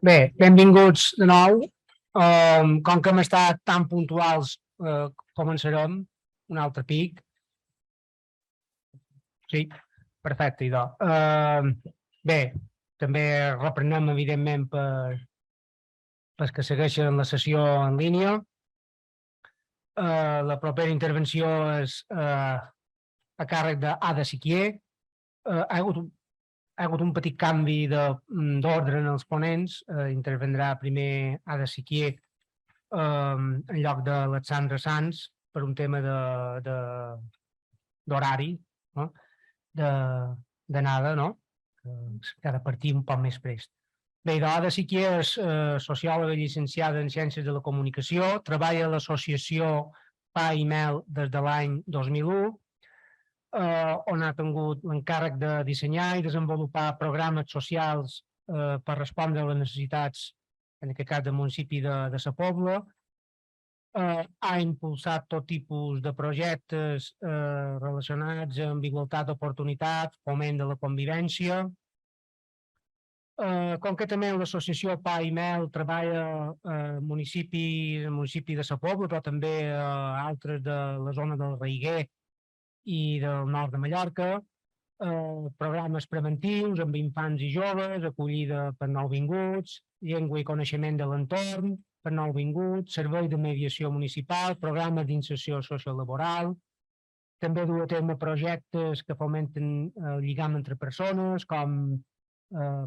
Bé, benvinguts de nou. Com que hem estat tan puntuals, començarem un altre pic. Sí, perfecte, idò. Bé, també reprenem, evidentment, pels que segueixen la sessió en línia. La propera intervenció és a càrrec d'Ada Siquier. Ha hagut un petit canvi d'ordre en els ponents. Intervendrà primer Ada Siquier en lloc de l'Alexandra Sanz per un tema d'horari, no? D'anada, no? Que ha de partir un poc més prest. Bé, Ada Siquier és sociòloga llicenciada en Ciències de la Comunicació, treballa a l'associació Pa i Mel des de l'any 2001, on ha tingut l'encàrrec de dissenyar i desenvolupar programes socials per respondre a les necessitats, en aquest cas del municipi de Sa Pobla. Ha impulsat tot tipus de projectes relacionats amb igualtat d'oportunitats, foment de la convivència. Concretament, l'associació Pa i Mel treballa al municipi de Sa Pobla, però també a altres de la zona del Raiguer i del nord de Mallorca, programes preventius amb infants i joves, acollida per nouvinguts, llengua i coneixement de l'entorn per nouvinguts, servei de mediació municipal, programes d'inserció sociolaboral. També du a terme projectes que fomenten el lligam entre persones, com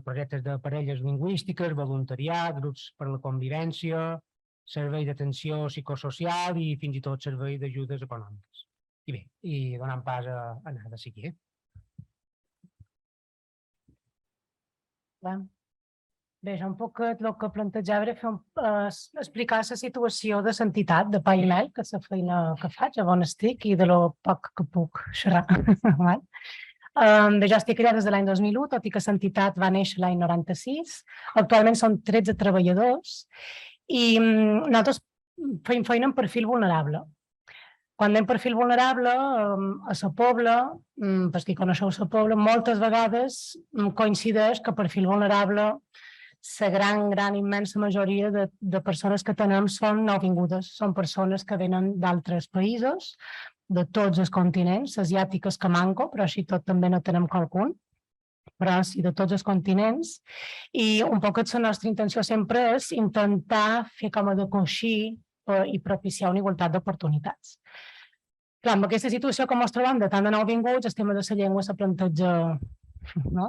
projectes de parelles lingüístiques, voluntariat, grups per la convivència, servei d'atenció psicosocial i fins i tot servei d'ajudes econòmiques. I bé, i donant pas a Ada Siquier. Bé, jo un poc el que plantejava era explicar la situació de l'entitat de Pa i Mel, que és la feina que faig, on estic i de lo poc que puc xerrar. Jo estic allà des de l'any 2001, tot i que l'entitat va néixer l'any 96. Actualment són 13 treballadors i nosaltres fem feina en perfil vulnerable. Quan anem perfil vulnerable, a Sa Pobla, per qui coneixeu Sa Pobla, moltes vegades coincideix que perfil vulnerable, la gran, immensa majoria de persones que tenem són nouvingudes, són persones que venen d'altres països, de tots els continents, asiàtiques que manco, però així tot també no tenem qualcun, però sí de tots els continents, i un poc la nostra intenció sempre és intentar fer com a de coixí i propiciar una igualtat d'oportunitats. Clar, amb aquesta situació que ens trobem de tant de nouvinguts, el tema de la llengua se planteja, la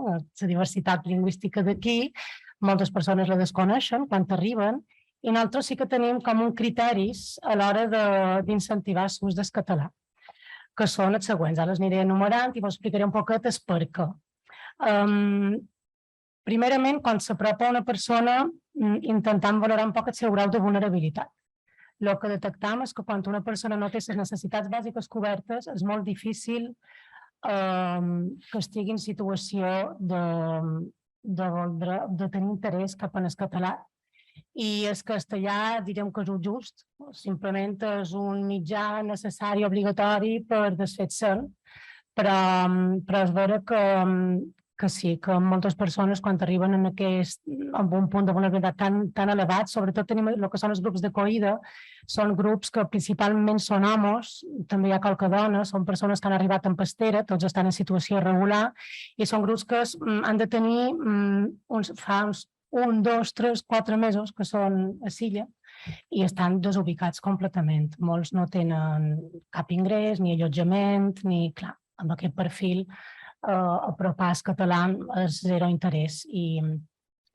diversitat lingüística d'aquí, moltes persones la desconeixen quan arriben, i nosaltres sí que tenim com un criteris a l'hora d'incentivar l'ús del català, que són els següents. Ara els aniré enumerant i vos explicaré un poquet el per què. Primerament, quan s'apropa una persona, intentant valorar un poc el seu grau de vulnerabilitat. El que detectam és que quan una persona no té les necessitats bàsiques cobertes és molt difícil que estigui en situació de tenir interès cap en el català. I el castellà, direm que és el just, simplement és un mitjà necessari, obligatori per desfer-se'n, però és vera que sí, que moltes persones quan arriben amb un punt de vulnerabilitat tan elevat, sobretot tenim el que són els grups d'acollida, són grups que principalment són homes, també hi ha qualque dona, són persones que han arribat en pastera, tots estan en situació irregular, i són grups que han de tenir fa uns 1, 2, 3, 4 mesos que són a Silla i estan desubicats completament. Molts no tenen cap ingrés, ni allotjament, ni, clar, amb aquest perfil apropar el català és zero interès i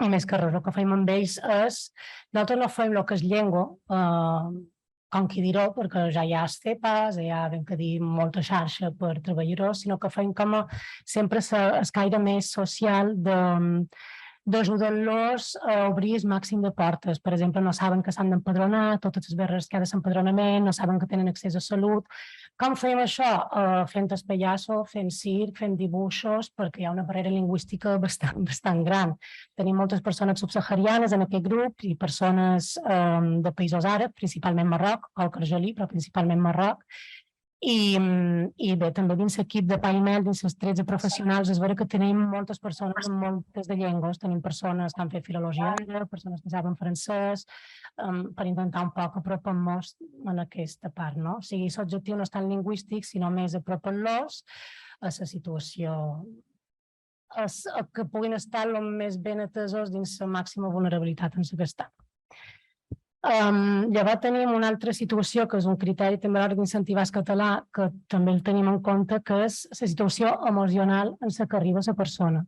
més que res el que fem amb ells és, nosaltres no fem el que és llengua, com qui dirà, perquè ja hi ha els CEPAs, hi ha ben que dir molta xarxa per treballar-los, sinó que fem com sempre el caire més social d'ajudar-los a obrir el màxim de portes. Per exemple, no saben que s'han d'empadronar, totes les barreres que hi ha de l'empadronament, no saben que tenen accés a salut. Com fem això? Fent el pallasso, fent circ, fent dibuixos, perquè hi ha una barrera lingüística bastant gran. Tenim moltes persones subsaharianes en aquest grup i persones de països àrabs, principalment Marroc, o el Argelí, però principalment Marroc. I bé, també dins l'equip de PAIMEL, dins els 13 professionals, és vera que tenim moltes persones amb moltes de llengües. Tenim persones que han fet filologia, persones que saben francès, per intentar un poc apropar-nos en aquesta part, no? O sigui, l'objectiu no és tant lingüístic, sinó més apropar-los a la situació, que puguin estar el més ben atesos dins la màxima vulnerabilitat en la que estan. Llavors tenim una altra situació, que és un criteri també a l'hora d'incentivar el català, que també el tenim en compte, que és la situació emocional en la que arriba la persona.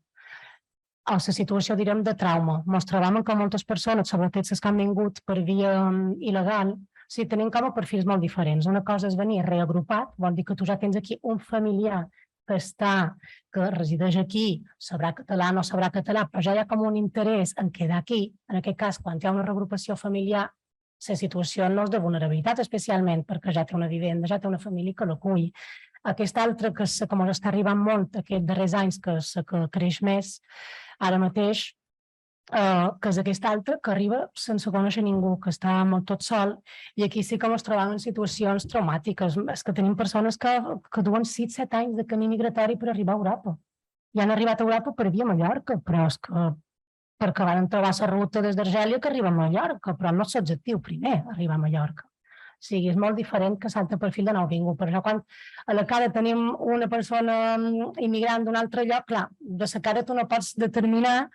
O la situació, direm, de trauma. Ens trobem que moltes persones, sobretot les que han vingut per via il·legal, tenim com a perfils molt diferents. Una cosa és venir reagrupat, vol dir que tu ja tens aquí un familiar que resideix aquí, sabrà català, no sabrà català, però ja hi ha com un interès en quedar aquí. En aquest cas, quan hi ha una reagrupació familiar, la situació no és de vulnerabilitat, especialment perquè ja té una vivenda, ja té una família que l'acull. Aquesta altra, que com ens està arribant molt aquests darrers anys, que creix més ara mateix, que és aquesta altra, que arriba sense conèixer ningú, que està molt tot sol, i aquí sí que ens trobem en situacions traumàtiques. És que tenim persones que duen 6-7 anys de camí migratori per arribar a Europa. I han arribat a Europa per via Mallorca, però és que perquè van trobar la ruta des d'Argèlia que arriba a Mallorca, però no és l'objectiu primer, arribar a Mallorca. O sigui, és molt diferent que l'altre perfil de nouvingut. Per això, quan a la cara tenim una persona immigrant d'un altre lloc, clar, de la cara tu no pots determinar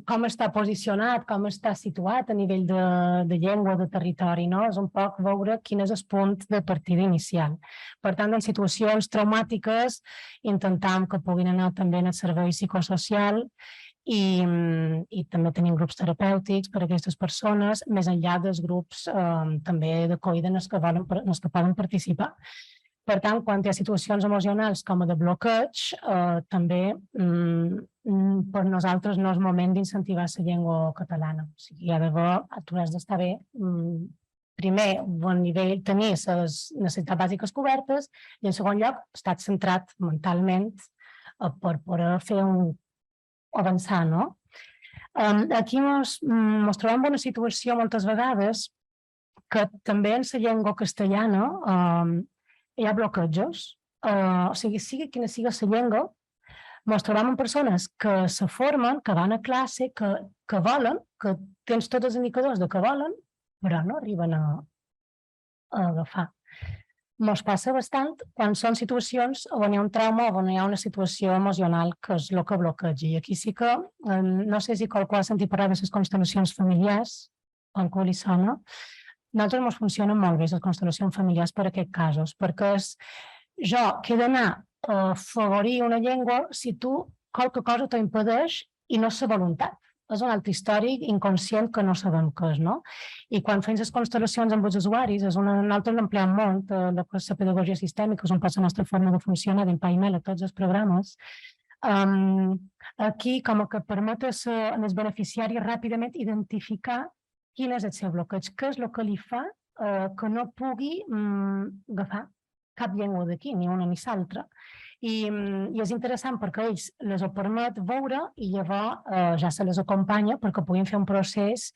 com està posicionat, com està situat a nivell de llengua, de territori, no? És un poc veure quin és el punt de partida inicial. Per tant, en situacions traumàtiques, intentam que puguin anar també en el servei psicosocial i també tenim grups terapèutics per a aquestes persones, més enllà dels grups també d'acollida en els que poden participar. Per tant, quan hi ha situacions emocionals com a de bloqueig, també per nosaltres no és moment d'incentivar la llengua catalana. O sigui, hi ha d'haver, tu has d'estar bé, primer, a nivell tenir les necessitats bàsiques cobertes i, en segon lloc, estar centrat mentalment per poder fer avançar, no? Aquí ens trobem en una situació moltes vegades que també en la llengua castellana hi ha bloquejos, o sigui quina sigui la llengua, ens trobem amb persones que se formen, que van a classe, que volen, que tens tots els indicadors de que volen, però no arriben a agafar. Ens passa bastant quan són situacions on hi ha un trauma o on hi ha una situació emocional que és el que bloqueja. I aquí sí que, no sé si qualcú ha sentit parlar de les constel·lacions familiars, qualcú li sona. Nosaltres ens funcionen molt bé les constel·lacions familiars per a aquests casos, perquè és jo que he d'anar a afavorir una llengua si tu qualque cosa t'ho impedeix i no és la voluntat. És un altre històric inconscient que no sabem què és, no? I quan fem les constel·lacions amb els usuaris, nosaltres l'empleem molt, la pedagogia sistèmica, és un poc la nostra forma de funcionar d'Impaimel a tots els programes. Aquí, com que permet als beneficiaris ràpidament identificar quin és el seu bloqueig, què és el que li fa que no pugui agafar cap llengua d'aquí, ni una ni l'altra. I és interessant perquè ells les ho permet veure i llavors ja se les acompanya perquè puguin fer un procés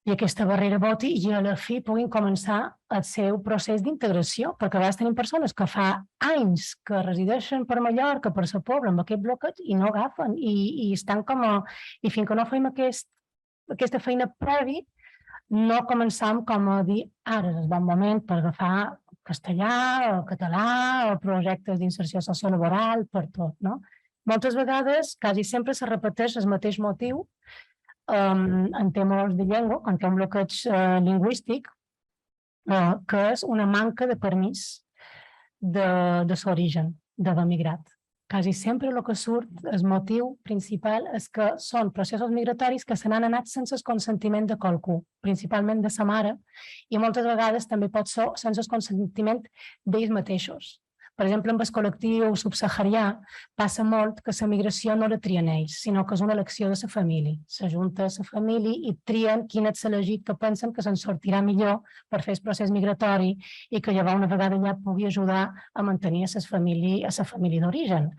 i aquesta barrera voti i a la fi puguin començar el seu procés d'integració, perquè a vegades tenim persones que fa anys que resideixen per Mallorca, per la Pobla, amb aquest bloqueig i no agafen i estan com a... I fins que no fem aquesta feina previ, no començam com a dir ara és el bon moment per agafar castellà o català o projectes d'inserció sociolaboral, per tot, no? Moltes vegades, quasi sempre se repeteix el mateix motiu en temes de llengua, quan hi ha un bloqueig lingüístic, que és una manca de permís de l'origen, d'haver migrat. Quasi sempre el que surt, el motiu principal, és que són processos migratoris que se n'han anat sense el consentiment de qualcú, principalment de sa mare, i moltes vegades també pot ser sense el consentiment d'ells mateixos. Per exemple, amb el col·lectiu subsaharià passa molt que la migració no la trien ells, sinó que és una elecció de la família. S'ajunta a la família i trien quin és l'elegit que pensen que se'n sortirà millor per fer el procés migratori i que llavors una vegada ja pugui ajudar a mantenir a la família d'origen.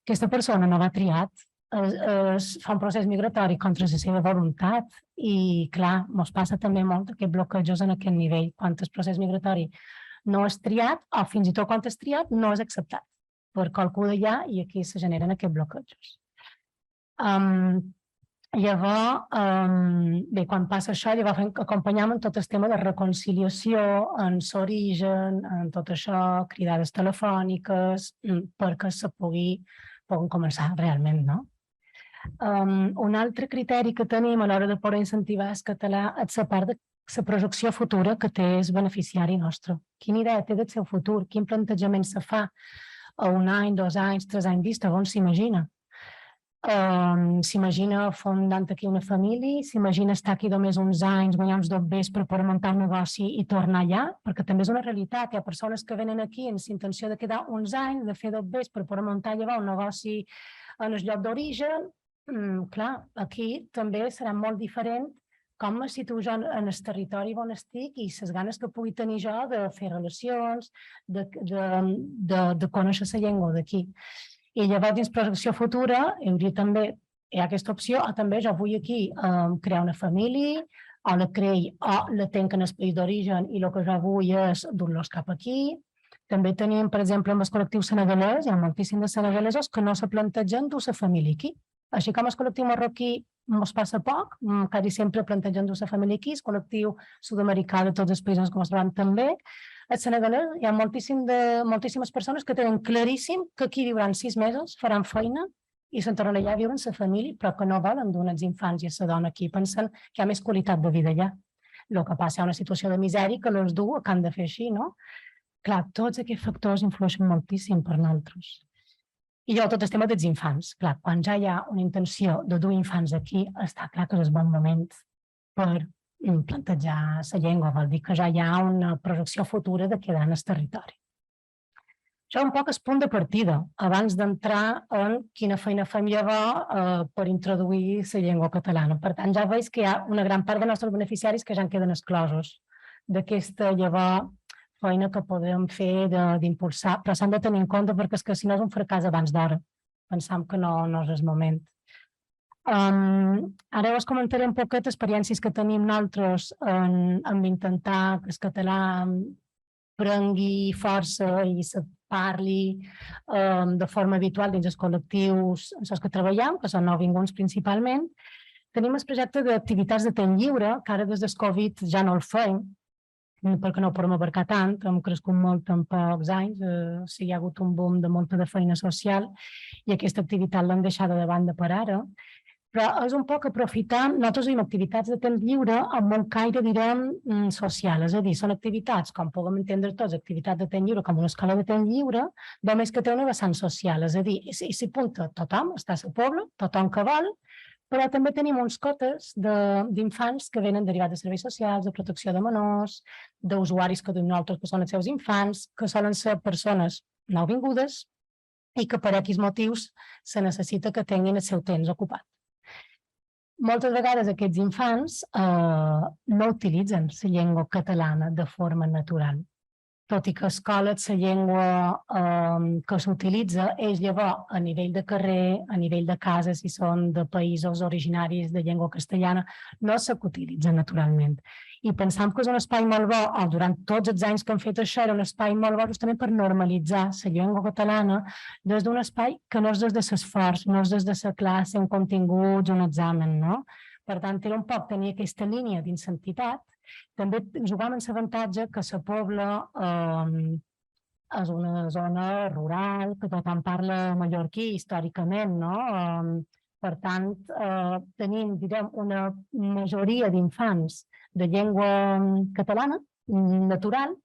Aquesta persona no l'ha triat, fa un procés migratori contra la seva voluntat i, clar, ens passa també molt aquests bloquejos en aquest nivell. Quan el procés migratori no és triat o fins i tot quan és triat no és acceptat per qualcú d'allà i aquí se generen aquests bloquejos. Llavors, bé, quan passa això, llavors acompanyam en tot el tema de reconciliació, en l'origen, en tot això, cridades telefòniques, perquè se puguin començar realment, no? Un altre criteri que tenim a l'hora de poder incentivar el català és la part de la projecció futura que té el beneficiari nostre. Quina idea té del seu futur? Quin plantejament se fa a 1 any, 2 anys, 3 anys vista? On s'imagina? S'imagina fundant aquí una família, s'imagina estar aquí només uns anys, guanyar uns dobbers per poder muntar un negoci i tornar allà, perquè també és una realitat. Hi ha persones que venen aquí amb la intenció de quedar uns anys, de fer dobbers per poder muntar llavors un negoci en el lloc d'origen. Clar, aquí també serà molt diferent com me situo jo en el territori on estic i les ganes que pugui tenir jo de fer relacions, de conèixer la llengua d'aquí. I llavors, dins projecció futura, hi ha aquesta opció, o també jo vull aquí crear una família, o la crei, o la tenc en el país d'origen i el que jo vull és dur-los cap aquí. També tenim, per exemple, amb el col·lectiu senegalès, hi ha moltíssims de senegalesos que no se plantegen dur la família aquí. Així com el col·lectiu marroquí ens passa poc, quasi sempre plantegen dur la família aquí, el col·lectiu sud-americà de tots els països com es troben també. A Senegalès hi ha moltíssimes persones que tenen claríssim que aquí viuran 6 mesos, faran feina i se'n tornen allà a viure amb la família, però que no volen donar els infants i a la dona aquí. Pensen que hi ha més qualitat de vida allà. El que passa, hi ha una situació de misèria que les du que han de fer així, no? Clar, tots aquests factors influeixen moltíssim per nosaltres. I jo, tot el tema dels infants. Clar, quan ja hi ha una intenció de dur infants aquí, està clar que és el bon moment per plantejar la llengua, vol dir que ja hi ha una projecció futura de quedar en el territori. Això és un poc el punt de partida, abans d'entrar en quina feina fem llavors per introduir la llengua catalana. Per tant, ja veus que hi ha una gran part dels nostres beneficiaris que ja en queden exclosos d'aquesta llavors feina que podem fer d'impulsar, però s'han de tenir en compte perquè és que si no és un fracàs abans d'hora. Pensam que no és el moment. Ara us comentaré un poquet experiències que tenim nosaltres en intentar que el català prengui força i se parli de forma habitual dins els col·lectius en els que treballem, que són nouvinguts principalment. Tenim el projecte d'activitats de temps lliure, que ara des del Covid ja no el fem, perquè no ho podem abarcar tant, hem crescut molt en pocs anys, hi ha hagut un boom de molta de feina social i aquesta activitat l'hem deixada de banda per ara. Però és un poc aprofitar, nosaltres tenim activitats de temps lliure amb un caire, direm, social, és a dir, són activitats, com puguem entendre tots, activitats de temps lliure com una escola de temps lliure, només que té una vessant social, és a dir, s'hi apunta tothom, està al poble, tothom que vol, però també tenim uns cotes d'infants que venen derivats de serveis socials, de protecció de menors, d'usuaris que tenim nosaltres que són els seus infants, que solen ser persones nouvingudes i que per X motius se necessita que tinguin el seu temps ocupat. Moltes vegades aquests infants no utilitzen la llengua catalana de forma natural. Tot i que a escola la llengua que s'utilitza és llavors a nivell de carrer, a nivell de casa, si són de països originaris de llengua castellana, no s'utilitza naturalment. I pensam que és un espai molt bo, durant tots els anys que hem fet això, era un espai molt bo justament per normalitzar la llengua catalana des d'un espai que no és des de l'esforç, no és des de la classe, un contingut, un examen, no? Per tant, era un poc tenir aquesta línia d'incentitat. També jugàvem amb l'avantatge que la Pobla és una zona rural, que tothom parla mallorquí històricament, no? Per tant, tenim, direm, una majoria d'infants de llengua catalana, natural.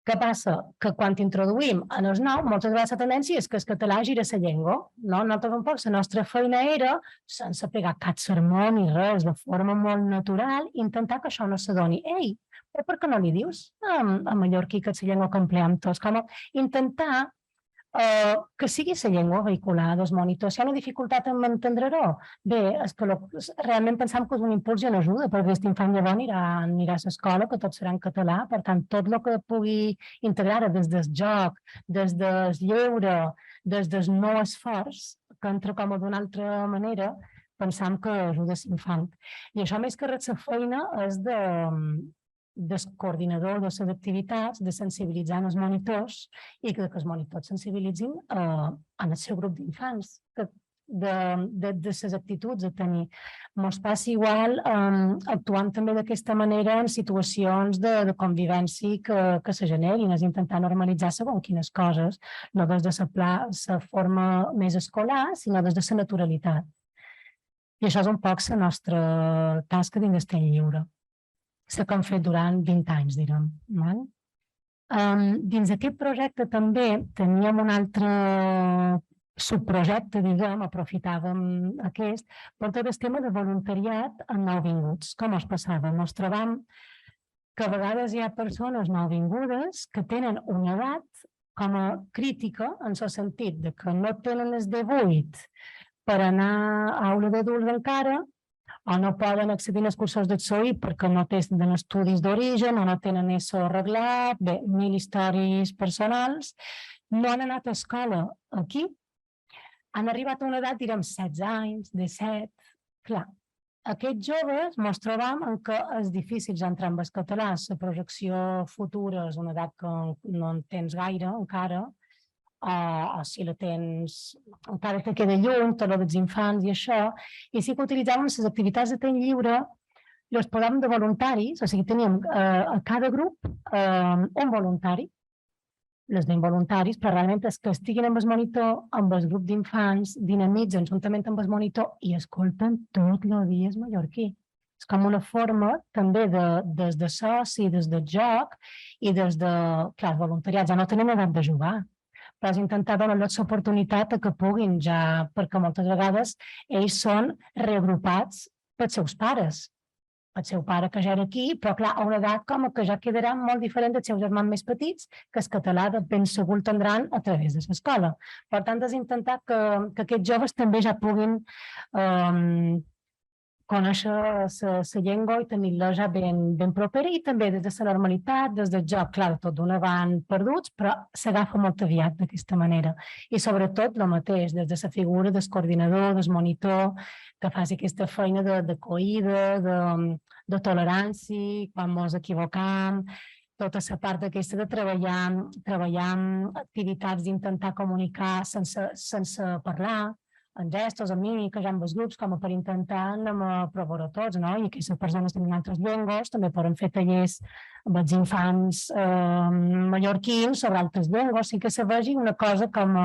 Què passa? Que quan introduïm en els nous, moltes vegades la tendència és que el català gira la llengua. Nosaltres un poc, la nostra feina era, sense pegar cap sermó ni res, de forma molt natural, intentar que això no s'adoni. Ei, però per què no li dius a mallorquí que és la llengua que empleem tots? Com intentar que sigui la llengua vehicular dels monitors. Si hi ha una dificultat en entendre-ho, bé, és que realment pensam que és un impuls i una ajuda, perquè aquest infant llavors anirà a l'escola, que tot serà en català, per tant, tot el que pugui integrar des del joc, des del lleure, des del no esforç, que entra com d'una altra manera, pensam que ajuda l'infant. I això, més que res, la feina és del coordinador de les activitats, de sensibilitzar els monitors i que els monitors sensibilitzin en el seu grup d'infants, de les actituds a tenir. Ens passa igual actuant també d'aquesta manera en situacions de convivència que se generin, és intentar normalitzar segons quines coses, no des de la forma més escolar, sinó des de la naturalitat. I això és un poc la nostra tasca dins del temps lliure, la que hem fet durant 20 anys, direm. Dins d'aquest projecte també teníem un altre subprojecte, diguem, aprofitàvem aquest, per tot el tema de voluntariat en nouvinguts. Com es passava? Ens trobam que a vegades hi ha persones nouvingudes que tenen una edat com a crítica, en el sentit de que no tenen els 18 per anar a aula d'adults encara, o no poden accedir als cursos del SOI perquè no tenen estudis d'origen o no tenen això arreglat, bé, 1000 històries personals, no han anat a escola aquí, han arribat a una edat, direm, 16 anys, 17, clar. Aquests joves ens trobam en què és difícil entrar en el català, la projecció futura és una edat que no en tens gaire encara, o si la tens encara te queda lluny, tot dels infants i això, i sí que utilitzàvem les activitats de temps lliure, les posàvem de voluntaris, o sigui, teníem a cada grup un voluntari, les d'involuntaris, però realment és que estiguin amb el monitor, amb el grup d'infants, dinamitzen juntament amb el monitor i escolten tot el dia el mallorquí. És com una forma també des de soci, des del joc i des de, clar, els voluntariats ja no tenen edat de jugar, però és intentar donar-los l'oportunitat que puguin ja, perquè moltes vegades ells són reagrupats pels seus pares. El seu pare que ja era aquí, però clar, a una edat com que ja quedarà molt diferent dels seus germans més petits, que el català de ben segur el tindran a través de l'escola. Per tant, és intentar que aquests joves també ja puguin conèixer la llengua i tenir-la ja ben propera i també des de la normalitat, des del joc, clar, tot d'una van perduts, però s'agafa molt aviat d'aquesta manera. I sobretot el mateix, des de la figura del coordinador, del monitor, que faci aquesta feina d'acollida, de tolerància, quan ens equivocam, tota la part aquesta de treballar amb activitats d'intentar comunicar sense parlar, en gestos, en mímiques, amb els grups, com per intentar provar-ho tots, no? I aquestes persones tenen altres llengües, també poden fer tallers amb els infants mallorquins sobre altres llengües, sí que se vegi una cosa com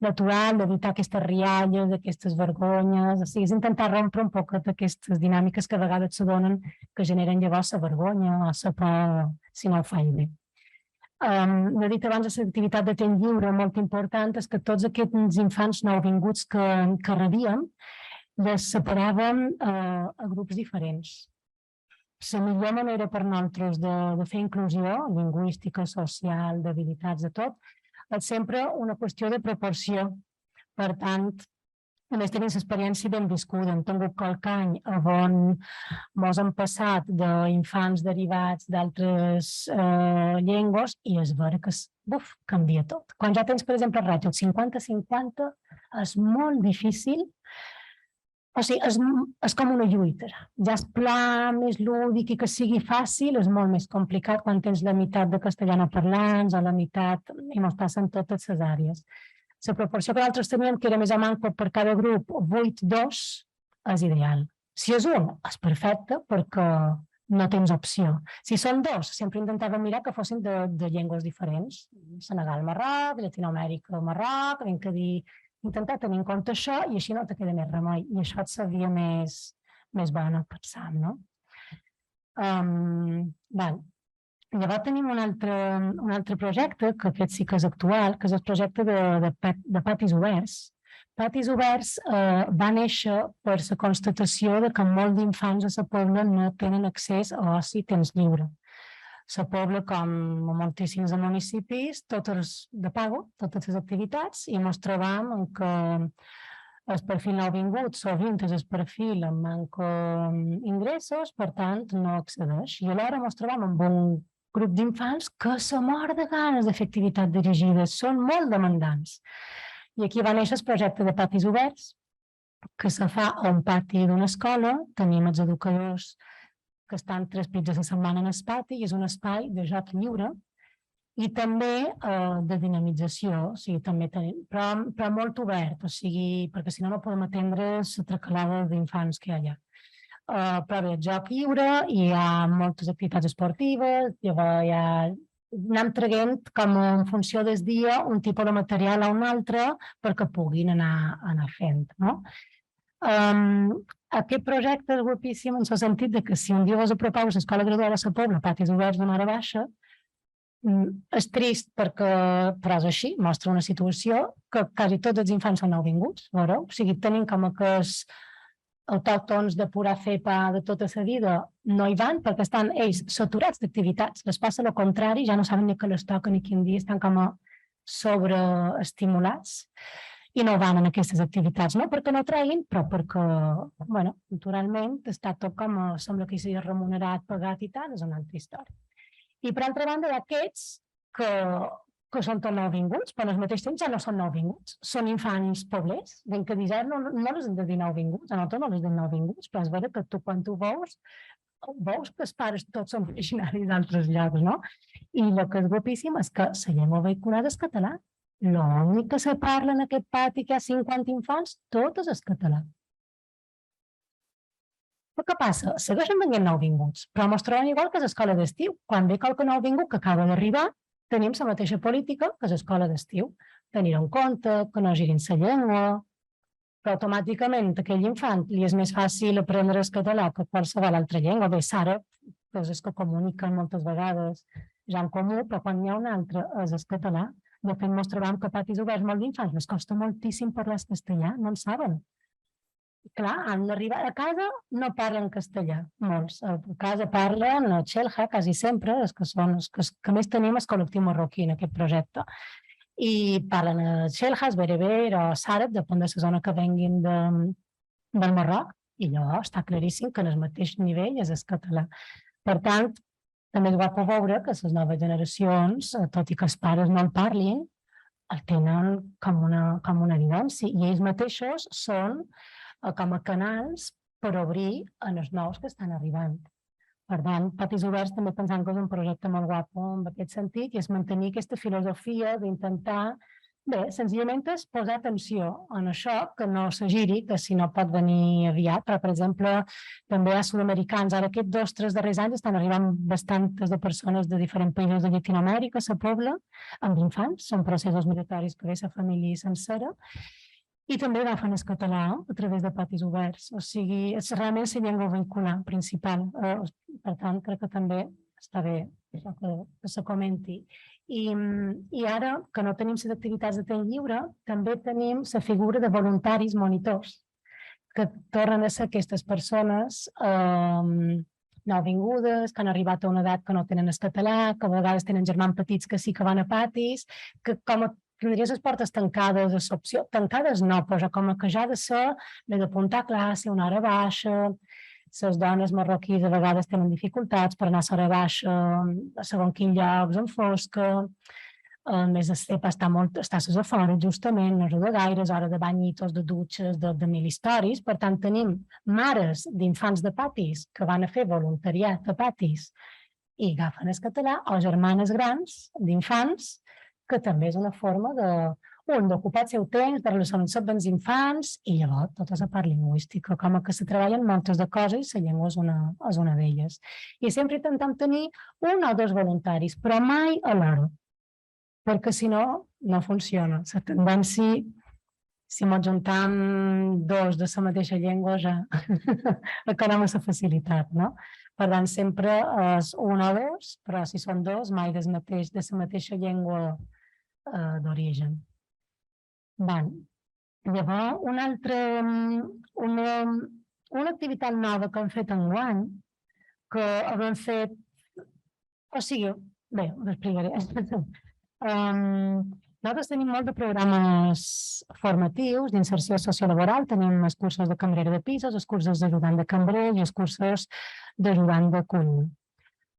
natural, d'evitar aquestes rialles, aquestes vergonyes, o sigui, és intentar rompre un poc d'aquestes dinàmiques que a vegades se donen, que generen llavors la vergonya o la por si no ho faig bé. He dit abans l'activitat de temps lliure molt important és que tots aquests infants nouvinguts que rebíem les separàvem a grups diferents. La millor manera per nosaltres de fer inclusió lingüística, social, d'habilitats, de tot, és sempre una qüestió de proporció. Per tant, a més tenim l'experiència ben viscuda. Hem tingut qualque any on ens hem passat d'infants derivats d'altres llengües i és vera que canvia tot. Quan ja tens, per exemple, el ràtio 50-50, és molt difícil. O sigui, és com una lluita. Ja és pla, més lúdic i que sigui fàcil, és molt més complicat quan tens la meitat de castellano parlants o la meitat, i ens passen totes les àrees. La proporció que nosaltres teníem, que era més o menys per cada grup 8-2, és ideal. Si és un, és perfecte perquè no tens opció. Si són dos, sempre intentàvem mirar que fossin de llengües diferents. Senegal, Marroc, Llatinoamèrica, Marroc, hem de dir, intentar tenir en compte això i així no te queda més remei. I això et seria més bona, pensant, no? Llavors tenim un altre projecte, que aquest sí que és actual, que és el projecte de Patis Oberts. Patis Oberts va néixer per la constatació que molts d'infants a la Pobla no tenen accés a oci i temps lliure. La Pobla, com a moltíssims municipis, totes de pago, totes les activitats, i ens trobam que el perfil nouvingut sovint és el perfil amb manca ingressos, per tant no accedeix. I alhora ens trobam amb un grup d'infants que se mor de ganes de fer activitats dirigides, són molt demandants. I aquí va néixer el projecte de Patis Oberts, que se fa a un pati d'una escola, tenim els educadors que estan 3 nits a la setmana en el pati i és un espai de joc lliure i també de dinamització, o sigui, també tenim, però molt obert, o sigui, perquè si no no podem atendre la tracalada d'infants que hi ha allà. Però bé, joc lliure, hi ha moltes activitats esportives, llavors anem traient com en funció del dia un tipus de material a un altre perquè puguin anar fent, no? Aquest projecte és guapíssim en el sentit que si un dia vos apropeu a l'Escola Graduada de la Pobla, patis oberts d'una hora baixa, és trist perquè, però és així, mostra una situació que quasi tots els infants són nouvinguts, veureu? O sigui, tenim com aquests autòctons de pura cepa de tota la vida, no hi van perquè estan ells saturats d'activitats, les passa el contrari, ja no saben ni que les toquen ni quin dia, estan com a sobreestimulats i no van en aquestes activitats, no perquè no treguin, però perquè, bueno, naturalment està tot com sembla que hi sigui remunerat, pagat i tal, és una altra història. I per altra banda, hi ha aquests que són tots nouvinguts, però al mateix temps ja no són nouvinguts, són infants poblers, ben que disset no les hem de dir nouvinguts, a nosaltres no les hem nouvinguts, però és veritat que tu quan tu veus que els pares tots són originaris d'altres llocs, no? I el que és guapíssim és que la llengua vehicular és català. L'únic que se parla en aquest pati que hi ha 50 infants, tot és el català. Però què passa? Segueixen venint nouvinguts, però ens trobem igual que a l'escola d'estiu. Quan ve qualque nouvingut que acaba d'arribar, tenim la mateixa política que a l'escola d'estiu. Tenir en compte que no girin la llengua, però automàticament a aquell infant li és més fàcil aprendre el català que qualsevol altra llengua. Bé, Sara, coses que comuniquen moltes vegades ja en comú, però quan hi ha un altre és el català. De fet, ens trobem que a patis oberts molt d'infants les costa moltíssim parlar el castellà, no en saben. Clar, han d'arribar a casa, no parlen castellà, molts. A casa parlen a Xelha, quasi sempre, els que més tenim és col·lectiu marroquí en aquest projecte. I parlen a Xelha, Bereber o Sàrab, depèn de la zona que venguin del Marroc, i llavors està claríssim que en el mateix nivell és el català. Per tant, també és guapo veure que les noves generacions, tot i que els pares no el parlin, el tenen com una evidència i ells mateixos són com a canals per obrir en els nous que estan arribant. Per tant, Patis Oberts també pensant que és un projecte molt guapo en aquest sentit i és mantenir aquesta filosofia d'intentar, bé, senzillament és posar atenció en això, que no se giri, que si no pot venir aviat, però per exemple també a sud-americans, ara aquests 2 o 3 darrers anys estan arribant bastantes de persones de diferents països de Llatinoamèrica, a la Pobla, amb infants, són processos migratoris que ve la família sencera, i també agafen el català a través de Patis Oberts, o sigui, és realment la llengua vehicular principal, per tant crec que també està bé que se comenti. I ara, que no tenim les activitats de temps lliure, també tenim la figura de voluntaris monitors, que tornen a ser aquestes persones nouvingudes, que han arribat a una edat que no tenen el català, que a vegades tenen germans petits que sí que van a patis, que com a tindries les portes tancades, de l'opció, tancades no, però com que ja ha de ser, l'he d'apuntar a classe, una hora baixa, les dones marroquís a vegades tenen dificultats per anar a l'hora baixa, a segons quins llocs, en fosca, més l'estepa està a les afores, justament, no ajuda gaire, és hora de banyitos, de dutxes, de mil històries, per tant tenim mares d'infants de patis que van a fer voluntariat a patis i agafen el català, o germanes grans d'infants que també és una forma d'ocupar el seu temps, de relacionar-se amb els infants i llavors tota la part lingüística, com que se treballen moltes de coses i la llengua és una d'elles. I sempre intentem tenir 1 o 2 voluntaris, però mai alhora, perquè si no, no funciona. La tendència, si ens juntem 2 de la mateixa llengua, ja acanem a la facilitat, no? Per tant, sempre és 1 o 2, però si són 2, mai de la mateixa llengua d'origen. Llavors, una activitat nova que hem fet enguany, que hem fet, o sigui, bé, ho explicaré. Nosaltres tenim molt de programes formatius d'inserció sociolaboral, tenim els cursos de cambrera de pisos, els cursos d'ajudant de cambrer i els cursos d'ajudant de cuina.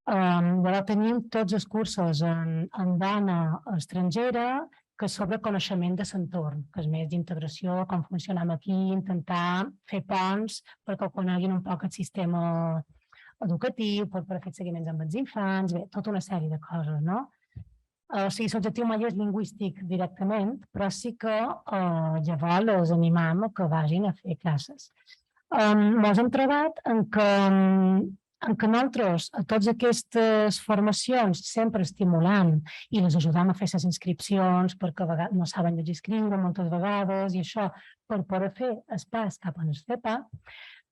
Llavors tenim tots els cursos en dona estrangera que és sobre coneixement de l'entorn, que és més d'integració, com funcionem aquí, intentar fer ponts perquè coneguin un poc el sistema educatiu, pot per fer seguiments amb els infants, bé, tota una sèrie de coses, no? O sigui, l'objectiu mai és lingüístic directament, però sí que llavors els animam a que vagin a fer classes. Ens hem trobat en que nosaltres a totes aquestes formacions sempre estimulant i les ajudam a fer les inscripcions perquè no saben llegir i escriure moltes vegades i això per poder fer el pas cap a el FEPA,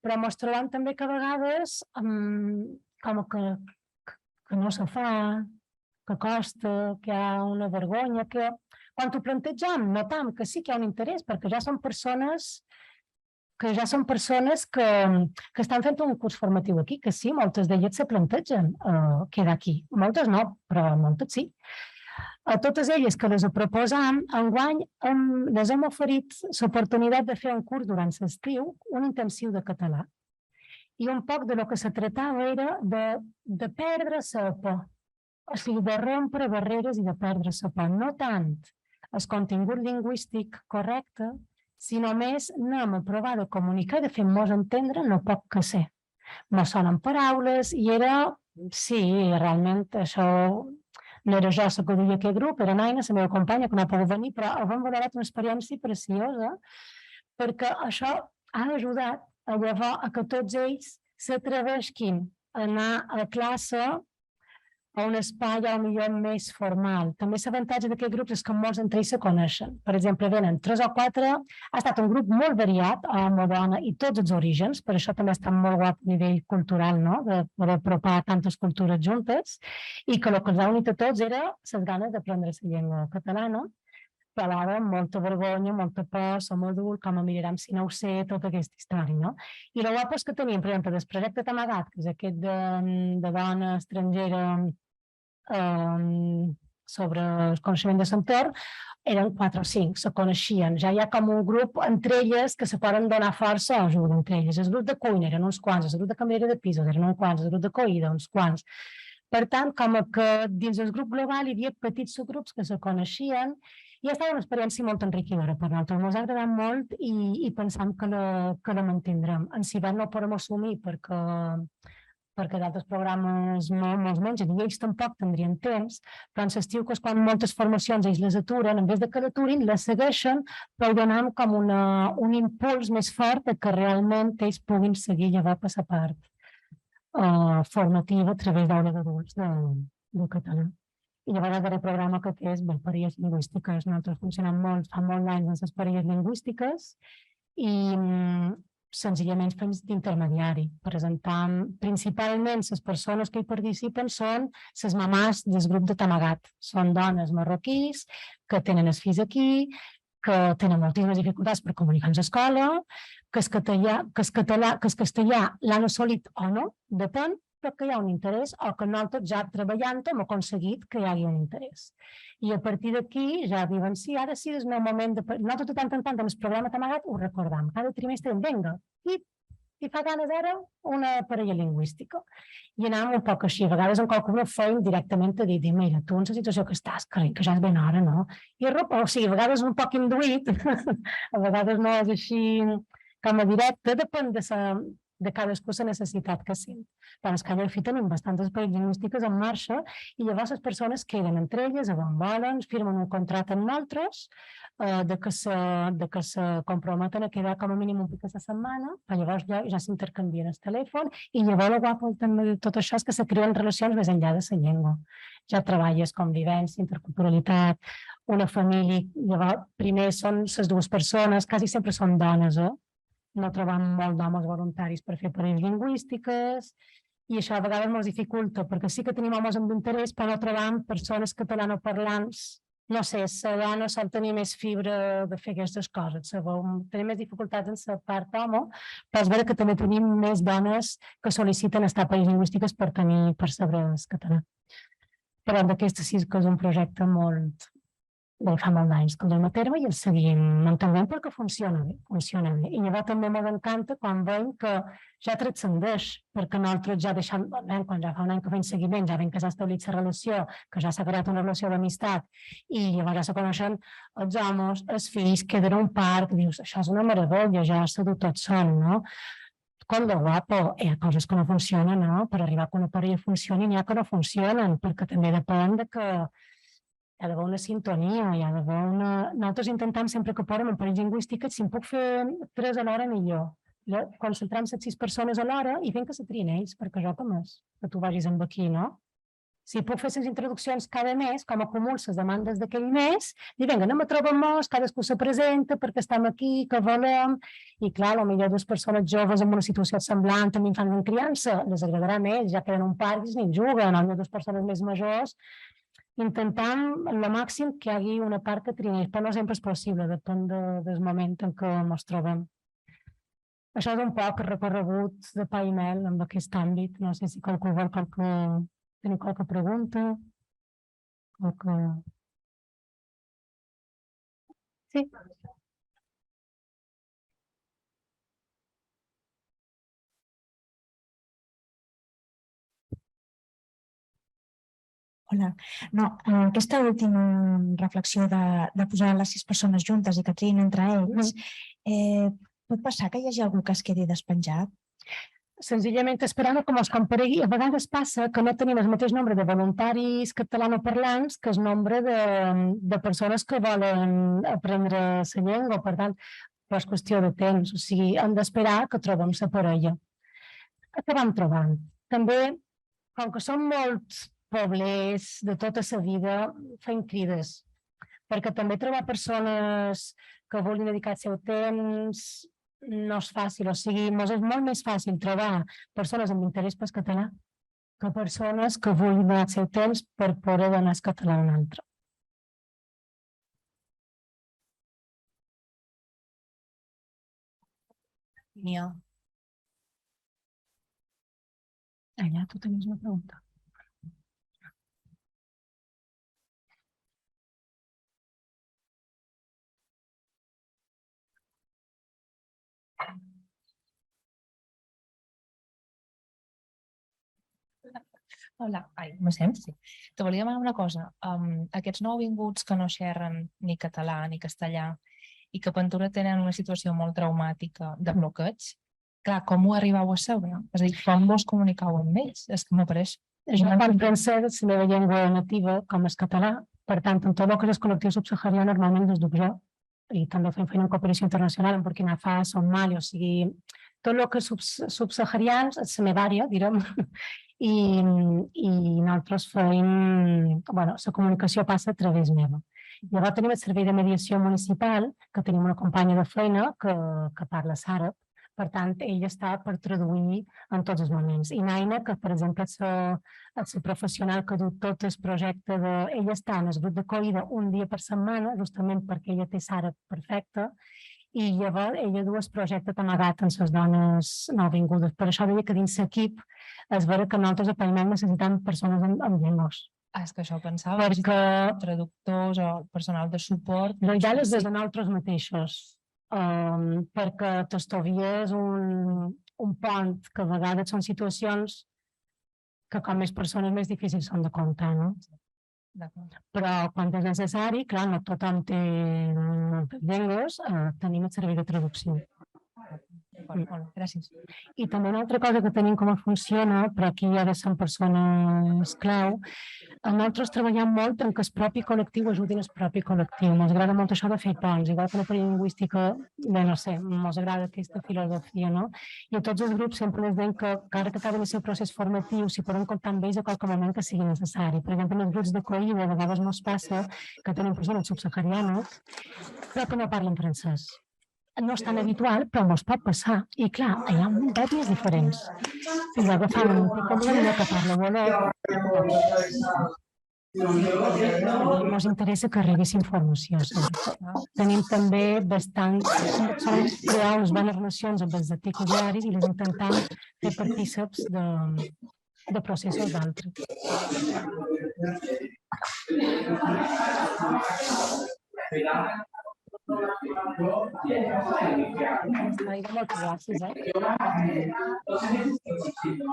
però ens trobem també que a vegades com que no se fa, que costa, que hi ha una vergonya, que quan ho plantegem notam que sí que hi ha un interès perquè ja són persones que estan fent un curs formatiu aquí, que sí, moltes d'elles se plantegen quedar aquí. Moltes no, però moltes sí. A totes elles que les proposam, enguany les hem oferit l'oportunitat de fer un curs durant l'estiu, un intensiu de català. I un poc de lo que se tractava era de perdre la por. O sigui, de rompre barreres i de perdre la por. No tant el contingut lingüístic correcte, sinó més anem a provar de comunicar, de fer-nos entendre no poc que sé. Mos sonen paraules i era, sí, realment això no era jo la que duia aquest grup, era Naina, la meva companya, que no ha pogut venir, però vam valorar una experiència preciosa perquè això ha ajudat a llavors a que tots ells s'atreveixin a anar a classe a un espai millor més formal. També l'avantatge d'aquest grup és que molts entre ells se coneixen. Per exemple, venen 3 o 4, ha estat un grup molt variat, home, dona i tots els orígens, per això també ha estat molt guap a nivell cultural, no?, de poder apropar tantes cultures juntes, i que el que els ha unit a tots era les ganes d'aprendre la llengua catalana, però ara amb molta vergonya, molta por, som adults, com a mirarem si no ho sé, tota aquesta història, no? I el guapo és que teníem, per exemple, del projecte Tamagat, que és aquest de dona estrangera sobre el coneixement de l'entorn, eren 4 o 5, se coneixien. Ja hi ha com un grup entre elles que se poden donar força o ajuda entre elles. El grup de cuina eren uns quants, el grup de cambrera de pisos eren uns quants, el grup de coïda uns quants. Per tant, com que dins el grup global hi havia petits subgrups que se coneixien, i ha estat una experiència molt enriquidora per nosaltres. Ens ha agradat molt i pensam que la mantindrem. En Ciber no ho podem assumir perquè d'altres programes no els mengen i ells tampoc tindrien temps, però en l'estiu, que és quan moltes formacions ells les aturen, en vez de que l'aturin, les segueixen, però donant com un impuls més fort que realment ells puguin seguir llavors per la part formativa a través d'aula d'adults de català. I llavors el darrer programa que és parelles lingüístiques. Nosaltres funcionem fa molts anys en les parelles lingüístiques i senzillament fem d'intermediari. Presentam principalment les persones que hi participen són les mamàs del grup de Tamagat. Són dones marroquís que tenen els fills aquí, que tenen moltíssimes dificultats per comunicar amb l'escola, que el castellà l'han assolit o no, depèn, però que hi ha un interès o que nosaltres ja treballant hem aconseguit que hi hagi un interès. I a partir d'aquí ja diuen, sí, ara sí és el meu moment de... Nosaltres de tant en tant amb el programa Tamagat ho recordam. Cada trimestre vinga, i fa ganes ara una parella lingüística. I anàvem un poc així. A vegades en qualsevol feim directament a dir, mira, tu en la situació que estàs, carai, que ja és ben hora, no? O sigui, a vegades un poc induït, a vegades no és així com a directe, depèn de cadascú la necessitat que sent. Però és que allà al fi tenim bastantes parelles lingüístiques en marxa i llavors les persones queden entre elles, on volen, firmen un contracte amb nosaltres, de que se comprometen a quedar com a mínim un pic a la setmana, però llavors ja s'intercanvien el telèfon i llavors el guapo també de tot això és que se creen relacions més enllà de la llengua. Ja treballes convivència, interculturalitat, una família, llavors primer són les dues persones, quasi sempre són dones, no trobam molt d'homes voluntaris per fer parelles lingüístiques i això a vegades ens dificulta perquè sí que tenim homes amb interès però no trobam persones catalanoparlants. No sé, la dona sol tenir més fibra de fer aquestes coses, tenim més dificultats en la part home, però és vera que també tenim més dones que sol·liciten estar a parelles lingüístiques per saber el català. Però d'aquesta sí que és un projecte molt... fa molt d'anys que el duem a terme i el seguim mantenint perquè funciona bé. I llavors també m'encanta quan veiem que ja transcendeix, perquè nosaltres ja deixem, quan ja fa un any que fem seguiment, ja veiem que s'ha establit la relació, que ja s'ha creat una relació d'amistat i llavors ja se coneixen els homes, els fills, queden a un parc, dius, això és una meravella, ja s'ha dut tot sol, no? com de guapo. Hi ha coses que no funcionen, no? Per arribar a que una parella funcioni n'hi ha que no funcionen, perquè també depèn de que hi ha d'haver una sintonia, hi ha d'haver una... Nosaltres intentem sempre que podem en parells lingüístiques, si en puc fer 3 alhora millor. Concentrem les 6 persones alhora i fent que se trien ells, perquè jo com és que tu vagis amb aquí, no? Si puc fer les introduccions cada mes, com acumulo les demandes d'aquell mes, i vinga, anem a trobar-nos, cadascú se presenta perquè estem aquí, que volem, i clar, potser 2 persones joves en una situació semblant amb infants en criança, les agradarà més, ja queden un parc i ni juguen, potser 2 persones més majors, intentant al màxim que hi hagi una part que trineix, però no sempre és possible, depèn del moment en què ens trobem. Això és un poc el recorregut de Paimel en aquest àmbit. No sé si qualcú vol tenir qualque pregunta. Sí. Hola. No, aquesta última reflexió de posar les 6 persones juntes i que triïn entre ells, pot passar que hi hagi algú que es quedi despenjat? Senzillament esperant que es comparegui. A vegades passa que no tenim el mateix nombre de voluntaris catalanoparlants que el nombre de persones que volen aprendre la llengua. Per tant, és qüestió de temps. O sigui, hem d'esperar que trobem la parella. Acabem trobant. També, com que són molts poblers de tota la vida, fem crides. Perquè també trobar persones que vulguin dedicar el seu temps no és fàcil, o sigui, és molt més fàcil trobar persones amb interès pel català que persones que vulguin donar el seu temps per poder donar el català a un altre. Allà tu tenies una pregunta. Hola, me sents? Sí. Te volia demanar una cosa. Aquests nouvinguts que no xerren ni català ni castellà i que Ventura tenen una situació molt traumàtica de bloqueig, clar, com ho arribau a saber? És a dir, com vos comunicau amb ells? És que m'apareix... Jo parlo francès, la meva llengua nativa, com és català, per tant, en tot el que és el col·lectiu subsaharià normalment des duc jo, i també fem feina en cooperació internacional en Burkina Faso, en Mali, o sigui, tot el que és subsaharians, és la meva àrea, direm, i nosaltres fem, la comunicació passa a través meva. Llavors tenim el servei de mediació municipal, que tenim una companya de feina que parla àrab, per tant, ella està per traduir en tots els moments. I Naina, que per exemple és la professional que du tot el projecte ella està en el grup d'acollida un dia per setmana, justament perquè ella té àrab perfecte, i llavors ella du el projecte amagat en les dones nouvingudes. Per això deia que dins l'equip és vera que nosaltres a Paimel necessitem persones amb llengües. És que això pensava, traductors o personal de suport... L'ideal és des de nosaltres mateixos, perquè Tostovia és un pont que a vegades són situacions que com més persones més difícils són de comptar, no? Però quan és necessari, clar, no tothom té llengües, tenim el servei de traducció. Gràcies. I també una altra cosa que tenim com funciona, però aquí ara són persones clau, nosaltres treballem molt en que el propi col·lectiu ajudin el propi col·lectiu. Ens agrada molt això de fer ponts, igual que la parella lingüística, no sé, ens agrada aquesta filosofia, no? I a tots els grups sempre ens deien que encara que acaben el seu procés formatiu, si podem comptar amb ells a qualque moment que sigui necessari. Per exemple, en els grups d'acollida, a vegades ens passa que tenim persones subsaharianes, però que no parlen francès. No és tan habitual, però ens pot passar. I clar, hi ha ètnies diferents. I agafant un picomina que parla bonet, ens interessa que arribés informació. Tenim també crear unes bones relacions amb els articles diaris i les intentem fer partíceps de processos d'altres. Moltes gràcies.